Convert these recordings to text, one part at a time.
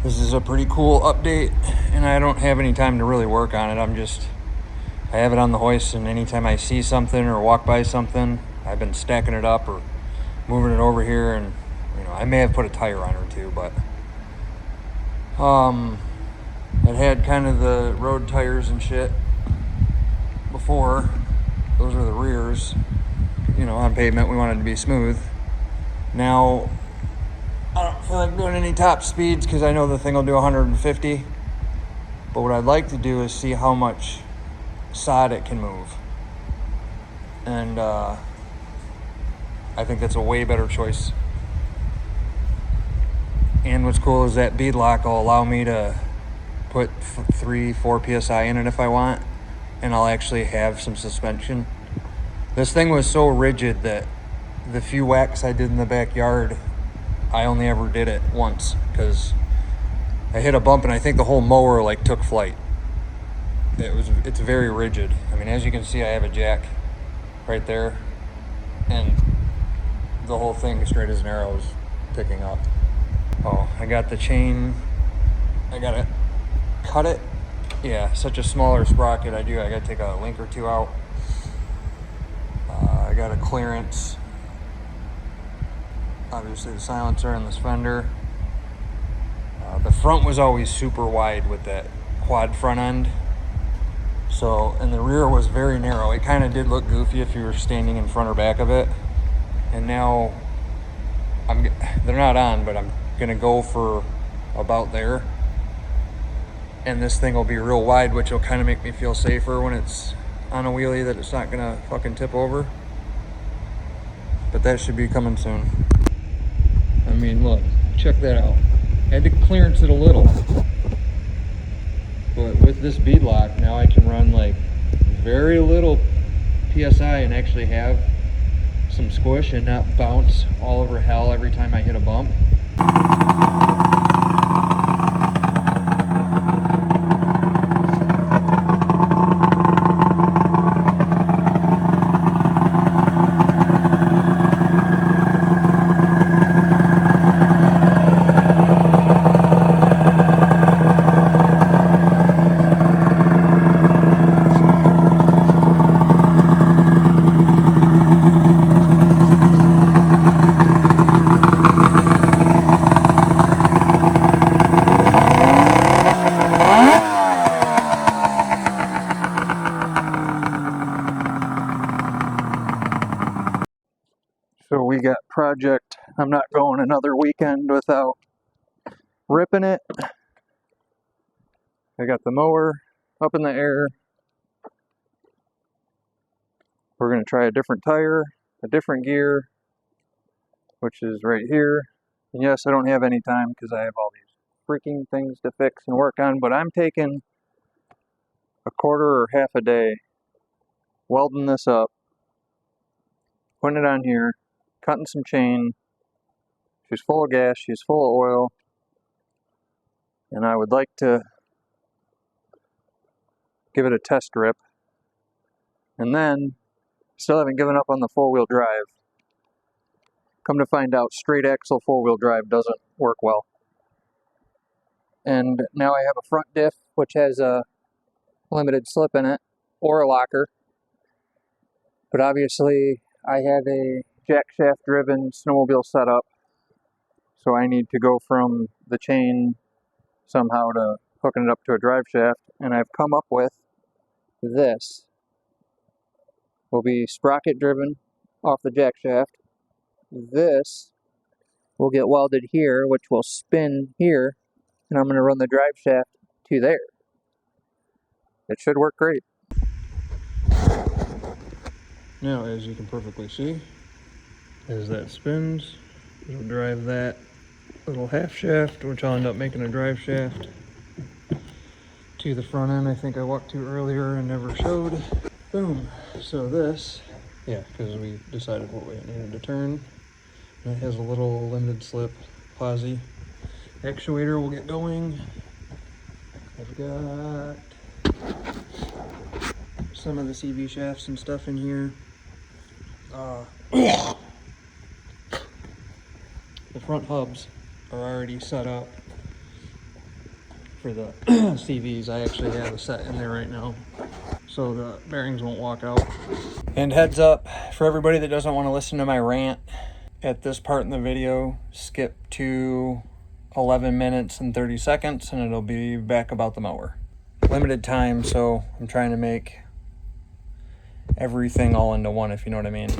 This is a pretty cool update, and I don't have any time to really work on it. I have it on the hoist, and anytime I see something or walk by something, I've been stacking it up or moving it over here, and I may have put a tire on her too, but it had kind of the road tires and shit before. Those are the rears. On pavement we want it to be smooth. Now I don't feel like doing any top speeds because I know the thing will do 150. But what I'd like to do is see how much sod it can move. And I think that's a way better choice. And what's cool is that bead lock will allow me to put 3-4 psi in it if I want. And I'll actually have some suspension. This thing was so rigid that the few whacks I did in the backyard, I only ever did it once because I hit a bump and I think the whole mower took flight. It's very rigid. I mean, as you can see, I have a jack right there, and the whole thing, straight as an arrow, is picking up. Oh, I got the chain. I gotta cut it. Yeah, such a smaller sprocket. I gotta take a link or two out. I got a clearance. Obviously the silencer and the fender. The front was always super wide with that quad front end. So, and the rear was very narrow. It kind of did look goofy if you were standing in front or back of it. And now, they're not on, but I'm gonna go for about there. And this thing will be real wide, which will kind of make me feel safer when it's on a wheelie, that it's not gonna fucking tip over. But that should be coming soon. I mean, look, check that out. I had to clearance it a little. But with this bead lock, now I can run very little PSI and actually have some squish and not bounce all over hell every time I hit a bump. So we got project. I'm not going another weekend without ripping it. I got the mower up in the air. We're going to try a different tire, a different gear, which is right here. And yes, I don't have any time because I have all these freaking things to fix and work on, but I'm taking a quarter or half a day welding this up, putting it on here, cutting some chain. She's full of gas, she's full of oil, and I would like to give it a test rip. And then, still haven't given up on the four-wheel drive. Come to find out, straight axle four-wheel drive doesn't work well. And now I have a front diff, which has a limited slip in it, or a locker. But obviously, I have a jack shaft driven snowmobile setup, so I need to go from the chain somehow to hooking it up to a drive shaft, and I've come up with this. Will be sprocket driven off the jack shaft. This will get welded here, which will spin here, and I'm going to run the drive shaft to there. It should work great. Now, as you can perfectly see, as that spins, it'll drive that little half shaft, which I'll end up making a drive shaft, to the front end. I think I walked to earlier and never showed. Boom. So this, yeah, because we decided what way it needed to turn. And it has a little limited slip posi actuator. Will get going. I've got some of the CV shafts and stuff in here. The front hubs are already set up. for the CVs. I actually have a set in there right now, so the bearings won't walk out. And heads up, for everybody that doesn't want to listen to my rant, at this part in the video, skip to 11 minutes and 30 seconds and it'll be back about the mower. Limited time, so I'm trying to make everything all into one, if you know what I mean.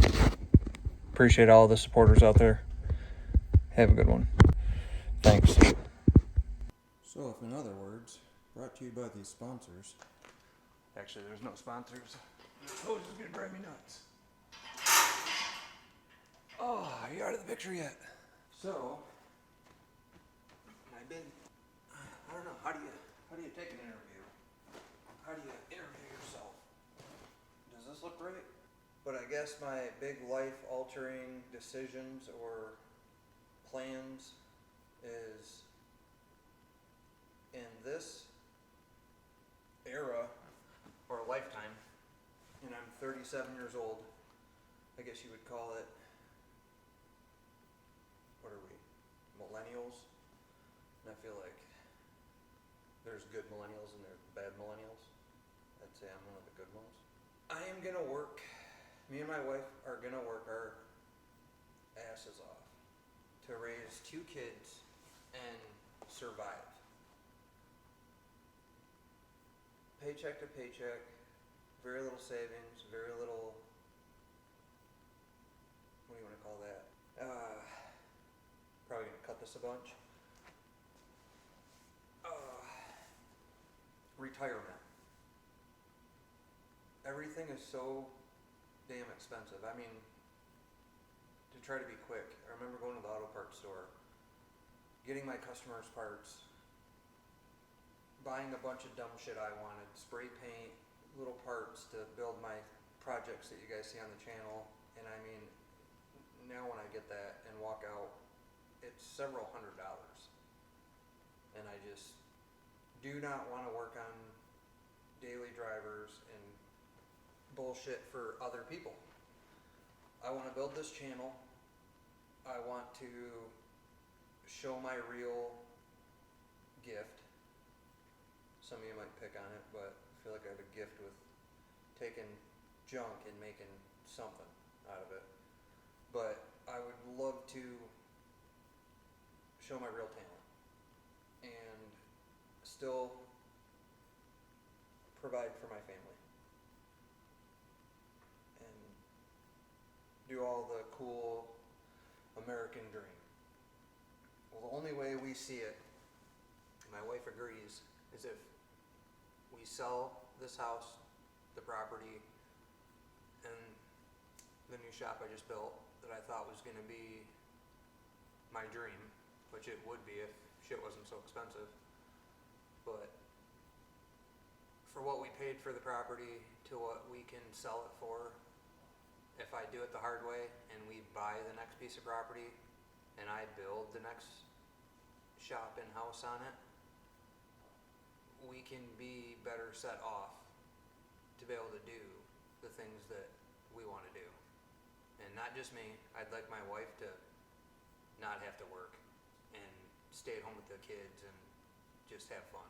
Appreciate all the supporters out there. Have a good one. Thanks. So, if in other words, brought to you by these sponsors. Actually, there's no sponsors. Oh, this is gonna drive me nuts. Oh, are you out of the picture yet? So, I've been, I don't know, how do you take an interview? How do you interview yourself? Does this look right? But I guess my big life-altering decisions or plans is in this era or lifetime, and I'm 37 years old. I guess you would call it, what are we, millennials? And I feel like there's good millennials and there's bad millennials. I'd say I'm one of the good ones. I am gonna work, me and my wife are gonna work our asses off to raise 2 kids and survive. Paycheck to paycheck, very little savings, very little, what do you want to call that? Probably gonna cut this a bunch. Retirement. Everything is so damn expensive. I mean, to try to be quick, I remember going to the auto parts store, getting my customers' parts, buying a bunch of dumb shit I wanted, spray paint, little parts to build my projects that you guys see on the channel, and I mean, now when I get that and walk out, it's several $100s. And I just do not want to work on daily drivers and bullshit for other people. I want to build this channel. I want to show my real gift. Some of you might pick on it, but I feel like I have a gift with taking junk and making something out of it. But I would love to show my real talent and still provide for my family and do all the cool American dream. Well, the only way we see it, my wife agrees, is if we sell this house, the property, and the new shop I just built that I thought was going to be my dream, which it would be if shit wasn't so expensive. But for what we paid for the property to what we can sell it for, if I do it the hard way and we buy the next piece of property and I build the next shop and house on it, we can be better set off to be able to do the things that we want to do. And not just me, I'd like my wife to not have to work and stay at home with the kids and just have fun.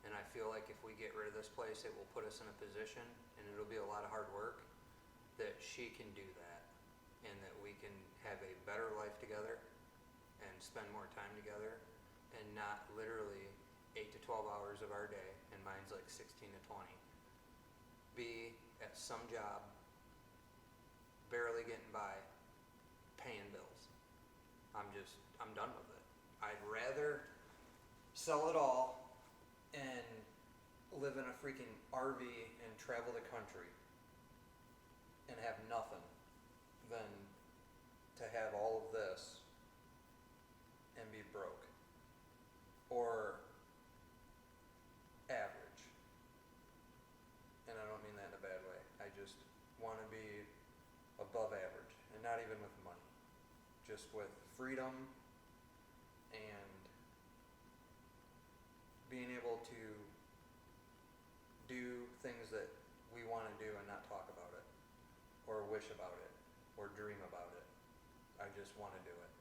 And I feel like if we get rid of this place, it will put us in a position, and it'll be a lot of hard work, that she can do that and that we can have a better life together and spend more time together and not literally 8 to 12 hours of our day, and mine's like 16 to 20, be at some job, barely getting by, paying bills. I'm done with it. I'd rather sell it all and live in a freaking RV and travel the country and have nothing than to have all of this and be broke or average. And I don't mean that in a bad way. I just want to be above average, and not even with money, just with freedom and being able to do things that we want to do and not talk about it or wish about it or dream about it. I just want to do it.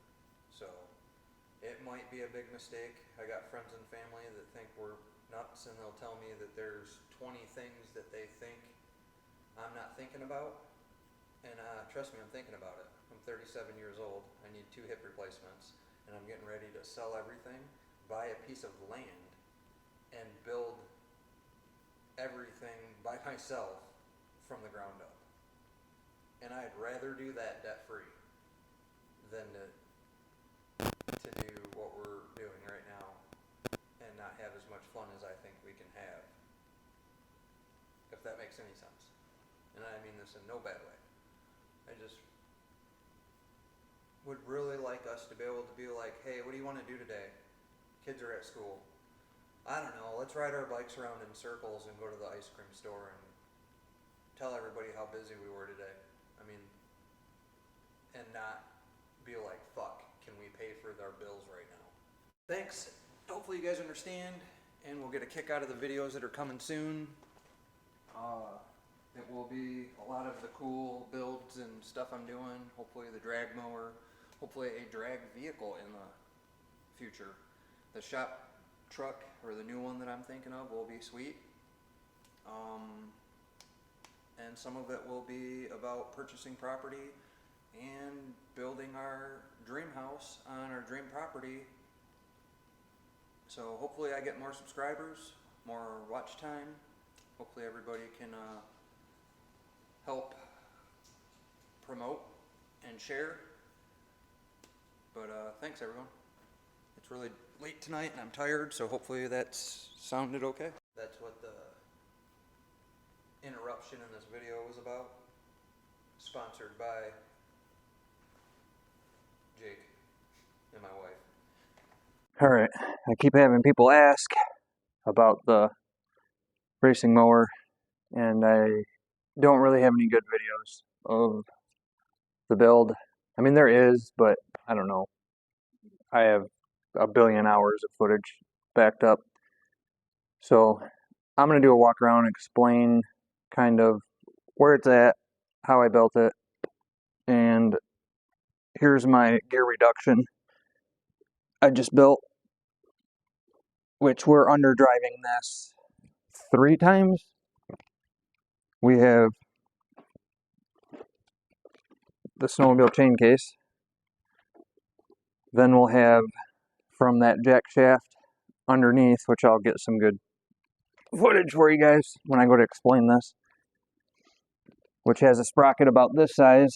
So it might might be a big mistake. I got friends and family that think we're nuts, and they'll tell me that there's 20 things that they think I'm not thinking about. And trust me, I'm thinking about it. I'm 37 years old. I need 2 hip replacements, and I'm getting ready to sell everything, buy a piece of land, and build everything by myself from the ground up. And I'd rather do that debt-free than to do what we're doing right now and not have as much fun as I think we can have. If that makes any sense. And I mean this in no bad way. I just would really like us to be able to be like, hey, what do you want to do today? Kids are at school. I don't know, let's ride our bikes around in circles and go to the ice cream store and tell everybody how busy we were today. I mean, and not be like, fuck, can we pay for our bills right now? Thanks. Hopefully you guys understand, and we'll get a kick out of the videos that are coming soon. It will be a lot of the cool builds and stuff I'm doing. Hopefully the drag mower, hopefully a drag vehicle in the future. The shop truck, or the new one that I'm thinking of, will be sweet. And some of it will be about purchasing property and building our dream house on our dream property. So hopefully I get more subscribers, more watch time. Hopefully everybody can help promote and share. But thanks everyone. It's really late tonight and I'm tired, so hopefully that's sounded okay. That's what the interruption in this video was about. Sponsored by Jake and my wife. Alright, I keep having people ask about the racing mower, and I don't really have any good videos of the build. I mean, there is, but I don't know. I have a billion hours of footage backed up. So I'm going to do a walk around and explain kind of where it's at, how I built it, and here's my gear reduction I just built, which we're under driving this 3 times. We have the snowmobile chain case, then we'll have from that jack shaft underneath, which I'll get some good footage for you guys when I go to explain this, which has a sprocket about this size.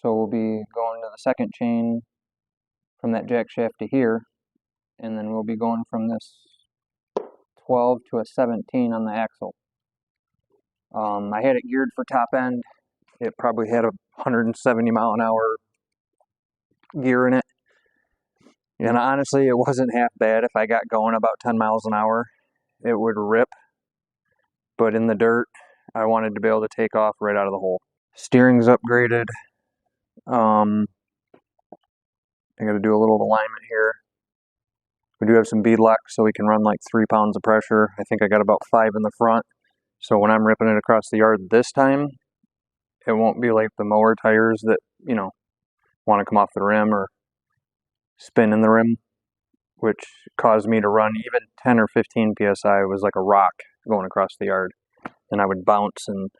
So we'll be going to the second chain from that jack shaft to here, and then we'll be going from this 12 to a 17 on the axle. I had it geared for top end. It probably had a 170 mile an hour gear in it. And honestly, it wasn't half bad. If I got going about 10 miles an hour, it would rip. But in the dirt, I wanted to be able to take off right out of the hole. Steering's upgraded. I got to do a little alignment here. We do have some bead lock, so we can run like 3 pounds of pressure. I think I got about 5 in the front. So when I'm ripping it across the yard this time, it won't be like the mower tires that, you know, want to come off the rim or spin in the rim, which caused me to run even 10 or 15 psi. It was like a rock going across the yard, and I would bounce, and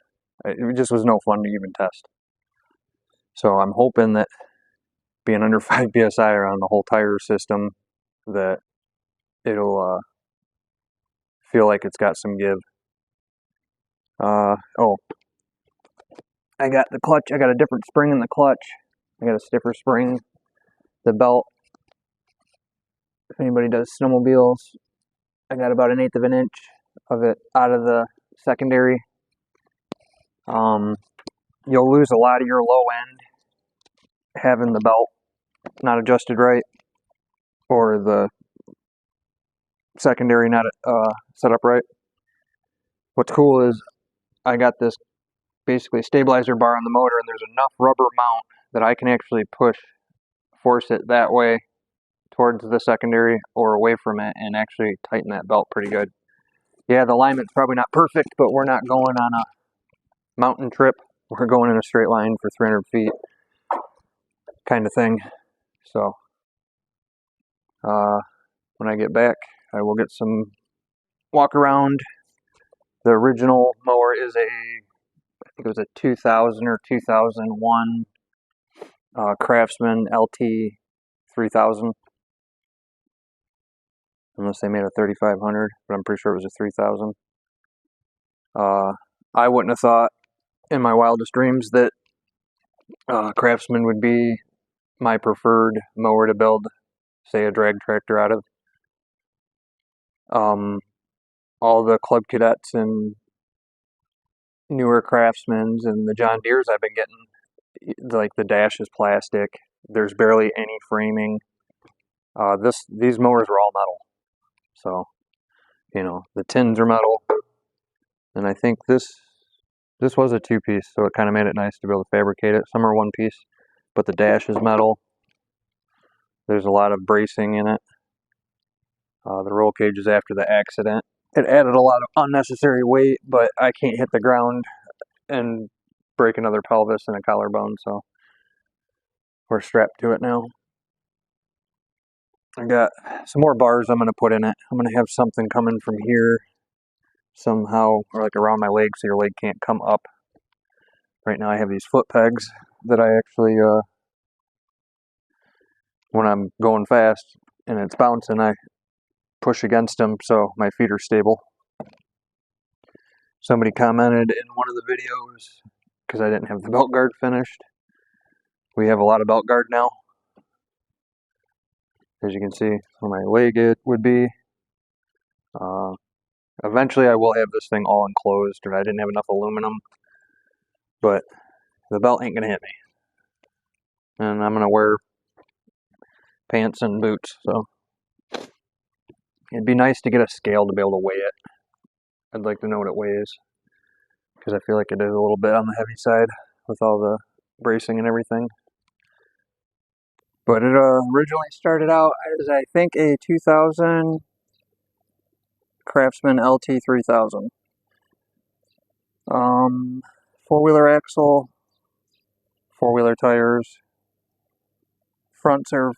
it just was no fun to even test. So I'm hoping that being under 5 psi around the whole tire system, that it'll feel like it's got some give. Oh, I got the clutch. I got a different spring in the clutch. I got a stiffer spring. The belt, if anybody does snowmobiles, I got about 1/8 of an inch of it out of the secondary. You'll lose a lot of your low end having the belt not adjusted right, or the secondary not set up right. What's cool is I got this basically stabilizer bar on the motor, and there's enough rubber mount that I can actually force it that way towards the secondary or away from it, and actually tighten that belt pretty good. Yeah, the alignment's probably not perfect, but we're not going on a mountain trip. We're going in a straight line for 300 feet kind of thing. So When I get back, I will get some walk around. The original mower is I think it was a 2000 or 2001 Craftsman LT 3000. Unless they made a 3500, but I'm pretty sure it was a 3000. I wouldn't have thought in my wildest dreams that Craftsman would be my preferred mower to build, say, a drag tractor out of. All the Club Cadets and newer Craftsmans and the John Deeres I've been getting, like the dash is plastic. There's barely any framing. These mowers were all metal, so the tins are metal, and I think this was a two-piece, so it kind of made it nice to be able to fabricate it. Some are one piece, but the dash is metal. There's a lot of bracing in it. The roll cage is after the accident. It added a lot of unnecessary weight, but I can't hit the ground and break another pelvis and a collarbone, so we're strapped to it now. I got some more bars I'm going to put in it. I'm going to have something coming from here somehow, or like around my leg, so your leg can't come up. Right now I have these foot pegs that I actually, when I'm going fast and it's bouncing, I push against them so my feet are stable. Somebody commented in one of the videos, because I didn't have the belt guard finished. We have a lot of belt guard now. As you can see, where my leg would be. Eventually I will have this thing all enclosed, and I didn't have enough aluminum, but the belt ain't gonna hit me. And I'm gonna wear pants and boots, so it'd be nice to get a scale to be able to weigh it. I'd like to know what it weighs, because I feel like it is a little bit on the heavy side with all the bracing and everything. But it originally started out as, I think, a 2000 Craftsman LT 3000. Four-wheeler axle, four-wheeler tires. Fronts are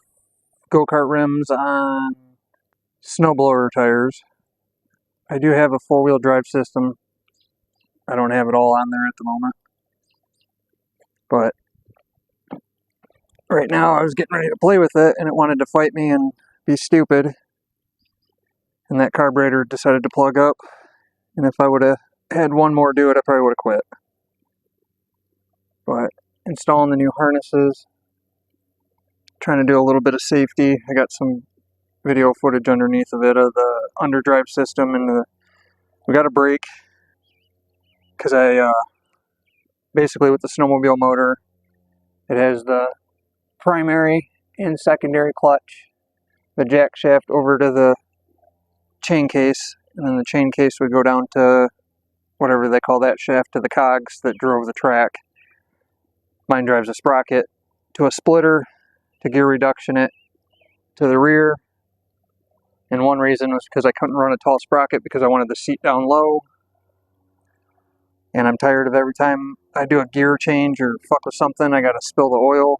go-kart rims on snowblower tires. I do have a four-wheel drive system. I don't have it all on there at the moment. But right now I was getting ready to play with it, and it wanted to fight me and be stupid. And that carburetor decided to plug up. And if I would have had one more do it, I probably would have quit. But installing the new harnesses, trying to do a little bit of safety. I got some video footage underneath of it, of the underdrive system, and we got a brake, because I basically with the snowmobile motor, it has the primary and secondary clutch, the jack shaft over to the chain case, and then the chain case would go down to whatever they call that shaft, to the cogs that drove the track. Mine drives a sprocket to a splitter to gear reduction it to the rear. And one reason was because I couldn't run a tall sprocket because I wanted the seat down low. And I'm tired of every time I do a gear change or fuck with something, I gotta spill the oil.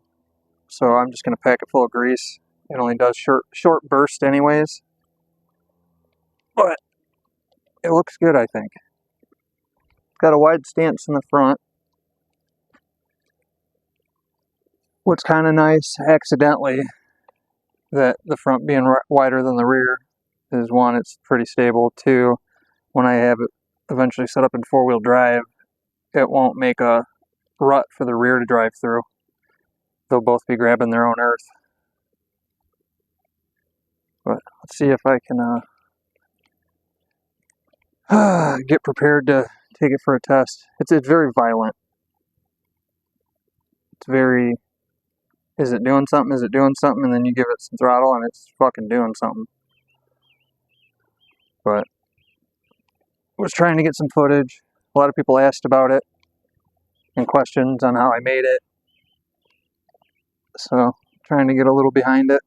So I'm just gonna pack it full of grease. It only does short burst anyways. But it looks good, I think. It's got a wide stance in the front. What's kind of nice, accidentally, that the front being wider than the rear is, one, it's pretty stable. Two, when I have it eventually set up in four-wheel drive, it won't make a rut for the rear to drive through. They'll both be grabbing their own earth. But let's see if I can get prepared to take it for a test. It's very violent. It's very, is it doing something? Is it doing something? And then you give it some throttle and it's fucking doing something. But I was trying to get some footage. A lot of people asked about it and questions on how I made it. So trying to get a little behind it.